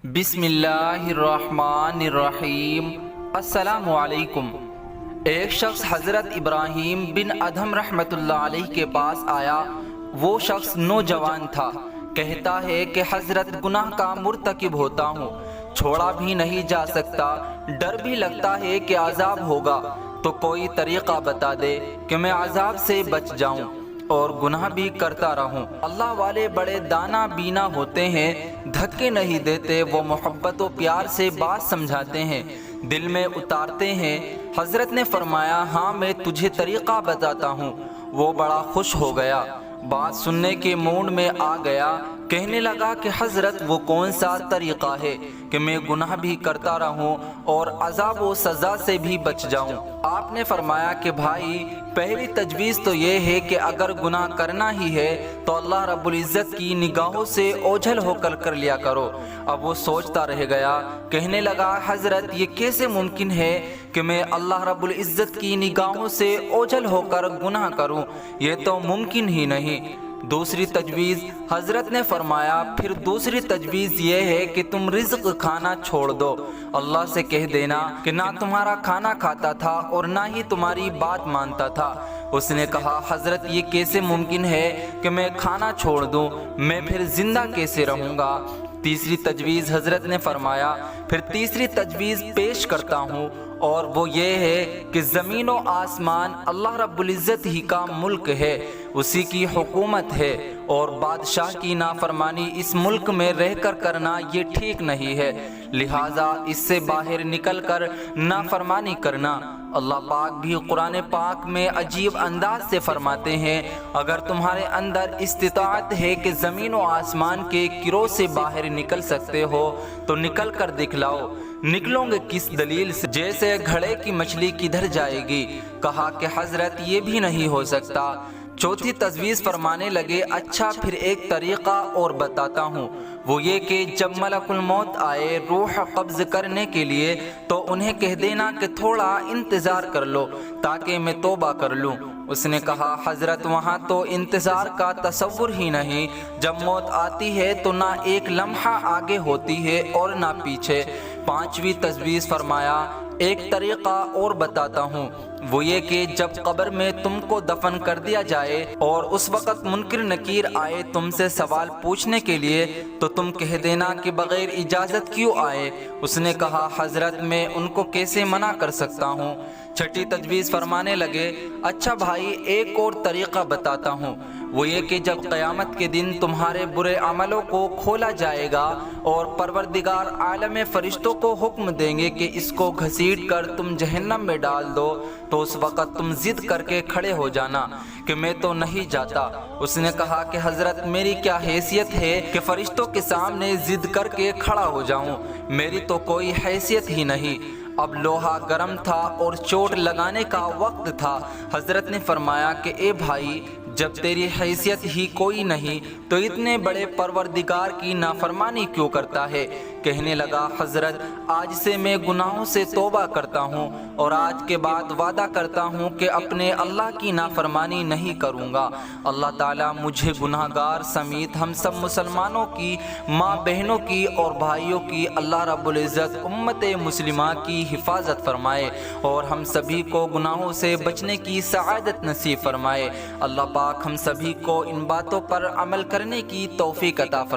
بسم اللہ الرحمن الرحیم۔ السلام علیکم۔ ایک شخص حضرت ابراہیم بن ادھم رحمۃ اللہ علیہ کے پاس آیا۔ وہ شخص نوجوان تھا۔ کہتا ہے کہ حضرت گناہ کا مرتکب ہوتا ہوں، چھوڑا بھی نہیں جا سکتا، ڈر بھی لگتا ہے کہ عذاب ہوگا، تو کوئی طریقہ بتا دے کہ میں عذاب سے بچ جاؤں اور گناہ بھی کرتا رہوں۔ اللہ والے بڑے دانا بینا ہوتے ہیں، دھکے نہیں دیتے، وہ محبت و پیار سے بات سمجھاتے ہیں، دل میں اتارتے ہیں۔ حضرت نے فرمایا، ہاں میں تجھے طریقہ بتاتا ہوں۔ وہ بڑا خوش ہو گیا، بات سننے کے موڈ میں آ گیا۔ کہنے لگا کہ حضرت وہ کون سا طریقہ ہے کہ میں گناہ بھی کرتا رہوں اور عذاب و سزا سے بھی بچ جاؤں؟ آپ نے فرمایا کہ بھائی، پہلی تجویز تو یہ ہے کہ اگر گناہ کرنا ہی ہے تو اللہ رب العزت کی نگاہوں سے اوجھل ہو کر لیا کرو۔ اب وہ سوچتا رہ گیا، کہنے لگا، حضرت یہ کیسے ممکن ہے کہ میں اللہ رب العزت کی نگاہوں سے اوجھل ہو کر گناہ کروں؟ یہ تو ممکن ہی نہیں۔ دوسری تجویز حضرت نے فرمایا، پھر دوسری تجویز یہ ہے کہ تم رزق کھانا چھوڑ دو، اللہ سے کہہ دینا کہ نہ تمہارا کھانا کھاتا تھا اور نہ ہی تمہاری بات مانتا تھا۔ اس نے کہا، حضرت یہ کیسے ممکن ہے کہ میں کھانا چھوڑ دوں؟ میں پھر زندہ کیسے رہوں گا؟ تیسری تجویز حضرت نے فرمایا، پھر تیسری تجویز پیش کرتا ہوں، اور وہ یہ ہے کہ زمین و آسمان اللہ رب العزت ہی کا ملک ہے، اسی کی حکومت ہے، اور بادشاہ کی نافرمانی اس ملک میں رہ کر کرنا یہ ٹھیک نہیں ہے، لہٰذا اس سے باہر نکل کر نافرمانی کرنا۔ اللہ پاک بھی قرآن پاک میں عجیب انداز سے فرماتے ہیں، اگر تمہارے اندر استطاعت ہے کہ زمین و آسمان کے گروہ سے باہر نکل سکتے ہو تو نکل کر دکھلاؤ۔ نکلوں گے کس دلیل سے؟ جیسے گھڑے کی مچھلی کدھر جائے گی؟ کہا کہ حضرت یہ بھی نہیں ہو سکتا۔ چوتھی تجویز فرمانے لگے، اچھا پھر ایک طریقہ اور بتاتا ہوں، وہ یہ کہ جب ملک الموت آئے روح قبض کرنے کے لیے تو انہیں کہہ دینا کہ تھوڑا انتظار کر لو تاکہ میں توبہ کر لوں۔ اس نے کہا، حضرت وہاں تو انتظار کا تصور ہی نہیں، جب موت آتی ہے تو نہ ایک لمحہ آگے ہوتی ہے اور نہ پیچھے۔ پانچویں تجویز فرمایا، ایک طریقہ اور بتاتا ہوں، وہ یہ کہ جب قبر میں تم کو دفن کر دیا جائے اور اس وقت منکر نکیر آئے تم سے سوال پوچھنے کے لیے تو تم کہہ دینا کہ بغیر اجازت کیوں آئے؟ اس نے کہا، حضرت میں ان کو کیسے منع کر سکتا ہوں؟ چھٹی تجویز فرمانے لگے، اچھا بھائی ایک اور طریقہ بتاتا ہوں، وہ یہ کہ جب قیامت کے دن تمہارے برے عملوں کو کھولا جائے گا اور پروردگار عالم فرشتوں کو حکم دیں گے کہ اس کو گھسیٹ کر تم جہنم میں ڈال دو، تو اس وقت تم ضد کر کے کھڑے ہو جانا کہ میں تو نہیں جاتا۔ اس نے کہا کہ حضرت میری کیا حیثیت ہے کہ فرشتوں کے سامنے ضد کر کے کھڑا ہو جاؤں؟ میری تو کوئی حیثیت ہی نہیں۔ اب لوہا گرم تھا اور چوٹ لگانے کا وقت تھا۔ حضرت نے فرمایا کہ اے بھائی، جب تیری حیثیت ہی کوئی نہیں تو اتنے بڑے پروردگار کی نافرمانی کیوں کرتا ہے؟ کہنے لگا، حضرت آج سے میں گناہوں سے توبہ کرتا ہوں اور آج کے بعد وعدہ کرتا ہوں کہ اپنے اللہ کی نافرمانی نہیں کروں گا۔ اللہ تعالیٰ مجھے گناہ گار سمیت ہم سب مسلمانوں کی، ماں بہنوں کی اور بھائیوں کی اللہ رب العزت امت مسلمہ کی حفاظت فرمائے اور ہم سبھی کو گناہوں سے بچنے کی سعادت نصیب فرمائے۔ اللہ پاک ہم سبھی کو ان باتوں پر عمل کرنے کی توفیق عطا فرمائے۔